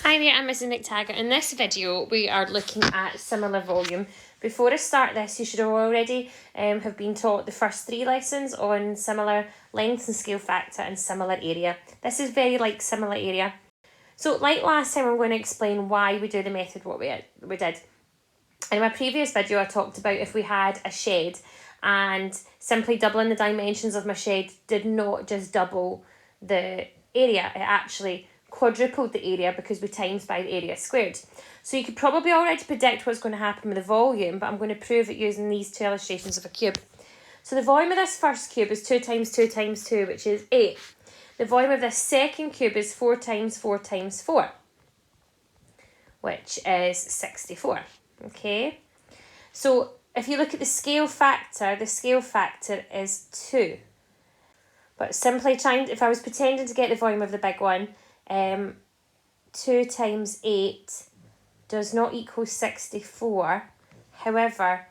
Hi there, I'm Mrs McTaggart. In this video, we are looking at similar volume. Before I start this, you should have already have been taught the first 3 lessons on similar length and scale factor and similar area. This is very like similar area. So like last time, I'm going to explain why we do the method what we did. In my previous video, I talked about if we had a shed and simply doubling the dimensions of my shed did not just double the area, it actually quadrupled the area because we times by the area squared. So you could probably already predict what's going to happen with the volume, but I'm going to prove it using these 2 illustrations of a cube. So the volume of this first cube is 2 times 2 times 2, which is 8. The volume of this second cube is 4 times 4 times 4, which is 64. Okay, so if you look at the scale factor is 2. But simply if I was pretending to get the volume of the big one, 2 times 8 does not equal 64. However,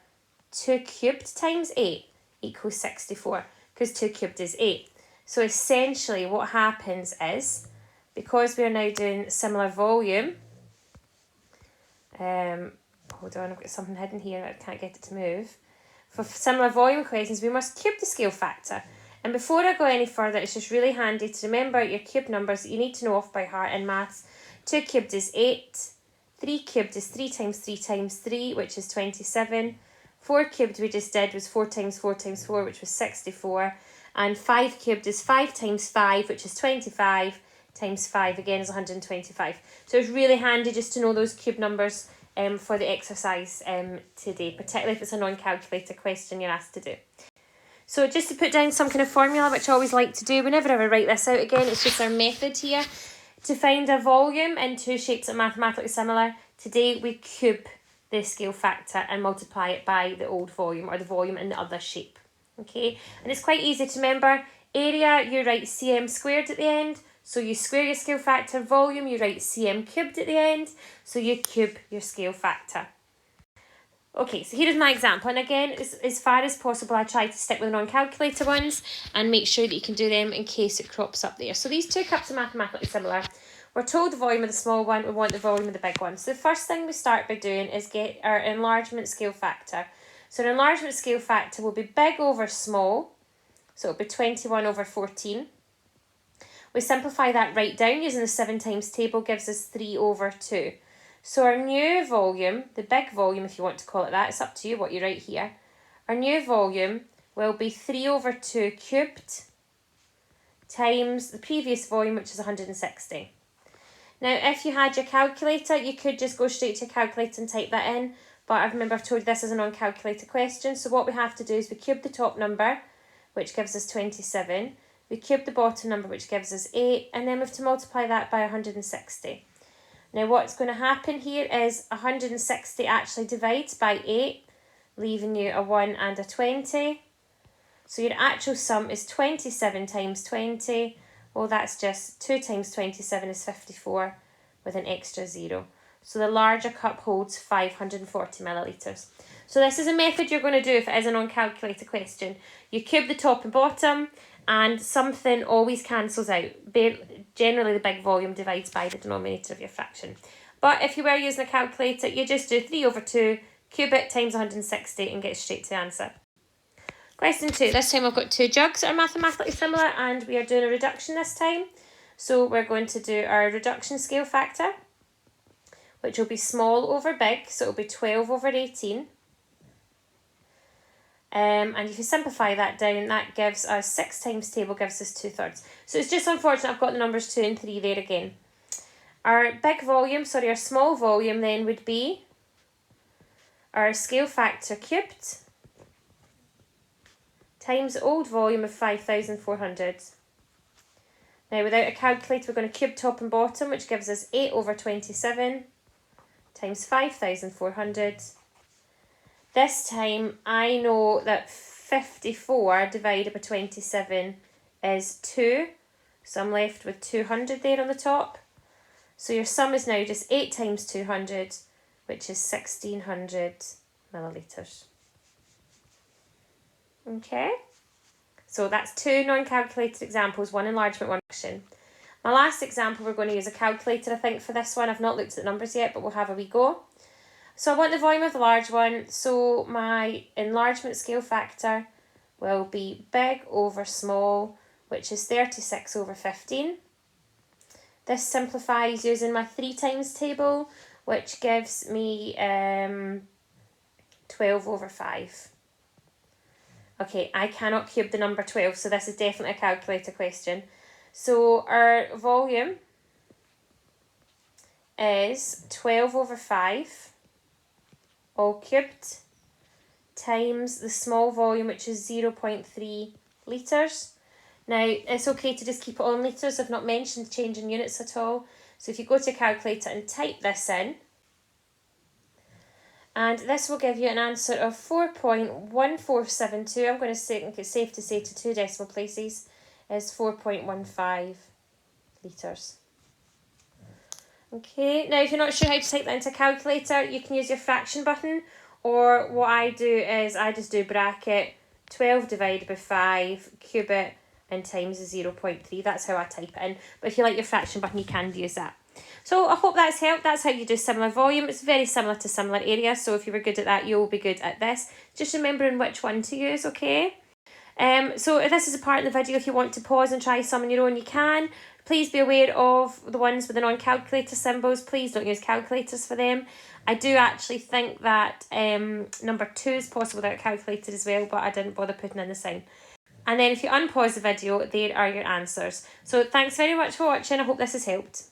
2 cubed times 8 equals 64 because 2 cubed is 8. So essentially what happens is, because we are now doing similar volume, hold on, I've got something hidden here, I can't get it to move. For similar volume questions, we must cube the scale factor. And before I go any further, it's just really handy to remember your cube numbers that you need to know off by heart in maths. 2 cubed is 8. 3 cubed is 3 times 3 times 3, which is 27. 4 cubed we just did was 4 times 4 times 4, which was 64. And 5 cubed is 5 times 5, which is 25, times 5 again is 125. So it's really handy just to know those cube numbers for the exercise today, particularly if it's a non-calculator question you're asked to do. So just to put down some kind of formula, which I always like to do whenever I write this out again, it's just our method here. To find a volume in 2 shapes that are mathematically similar, today we cube the scale factor and multiply it by the old volume or the volume in the other shape. Okay, and it's quite easy to remember. Area, you write cm squared at the end, so you square your scale factor. Volume, you write cm cubed at the end, so you cube your scale factor. Okay, so here is my example, and again, as far as possible, I try to stick with non-calculator ones and make sure that you can do them in case it crops up there. So these 2 cups are mathematically similar. We're told the volume of the small one, we want the volume of the big one. So the first thing we start by doing is get our enlargement scale factor. So an enlargement scale factor will be big over small, so it'll be 21 over 14. We simplify that right down using the 7 times table, gives us 3 over 2. So our new volume, the big volume if you want to call it that, it's up to you what you write here. Our new volume will be 3 over 2 cubed times the previous volume, which is 160. Now if you had your calculator, you could just go straight to your calculator and type that in. But I remember I've told you this is a non-calculator question. So what we have to do is we cube the top number, which gives us 27. We cube the bottom number, which gives us 8. And then we have to multiply that by 160. Now what's going to happen here is 160 actually divides by 8, leaving you a 1 and a 20. So your actual sum is 27 times 20. Well, that's just 2 times 27 is 54 with an extra 0. So the larger cup holds 540 millilitres. So this is a method you're going to do if it is a non-calculator question. You cube the top and bottom, and something always cancels out. Generally, the big volume divides by the denominator of your fraction. But if you were using a calculator, you just do 3 over 2, cube it times 160 and get straight to the answer. Question 2. This time I've got 2 jugs that are mathematically similar and we are doing a reduction this time. So we're going to do our reduction scale factor, which will be small over big, so it'll be 12 over 18. And if you simplify that down, that gives us 6 times table gives us 2/3. So it's just unfortunate I've got the numbers 2 and 3 there again. Our small volume then would be our scale factor cubed times the old volume of 5,400. Now without a calculator, we're going to cube top and bottom, which gives us 8 over 27 times 5,400. This time, I know that 54 divided by 27 is 2. So I'm left with 200 there on the top. So your sum is now just 8 times 200, which is 1,600 millilitres. Okay. So that's 2 non-calculated examples, 1 enlargement, 1 reduction. My last example, we're going to use a calculator, I think, for this one. I've not looked at the numbers yet, but we'll have a wee go. So I want the volume of the large one, so my enlargement scale factor will be big over small, which is 36 over 15. This simplifies using my 3 times table, which gives me 12 over 5. Okay, I cannot cube the number 12, so this is definitely a calculator question. So our volume is 12 over 5, all cubed, times the small volume, which is 0.3 litres. Now, it's okay to just keep it on litres. I've not mentioned changing units at all. So if you go to a calculator and type this in, and this will give you an answer of 4.1472. I'm going to say, I think it's safe to say to 2 decimal places, is 4.15 litres. Okay, now if you're not sure how to type that into a calculator, you can use your fraction button, or what I do is I just do bracket 12 divided by 5, cube it, and times the 0.3. That's how I type it in. But if you like your fraction button, you can use that. So I hope that's helped. That's how you do similar volume. It's very similar to similar areas. So if you were good at that, you'll be good at this. Just remembering which one to use, okay? So if this is a part in the video, if you want to pause and try some on your own, you can. Please be aware of the ones with the non-calculator symbols. Please don't use calculators for them. I do actually think that number 2 is possible without a calculator as well, but I didn't bother putting in the sign. And then if you unpause the video, there are your answers. So thanks very much for watching. I hope this has helped.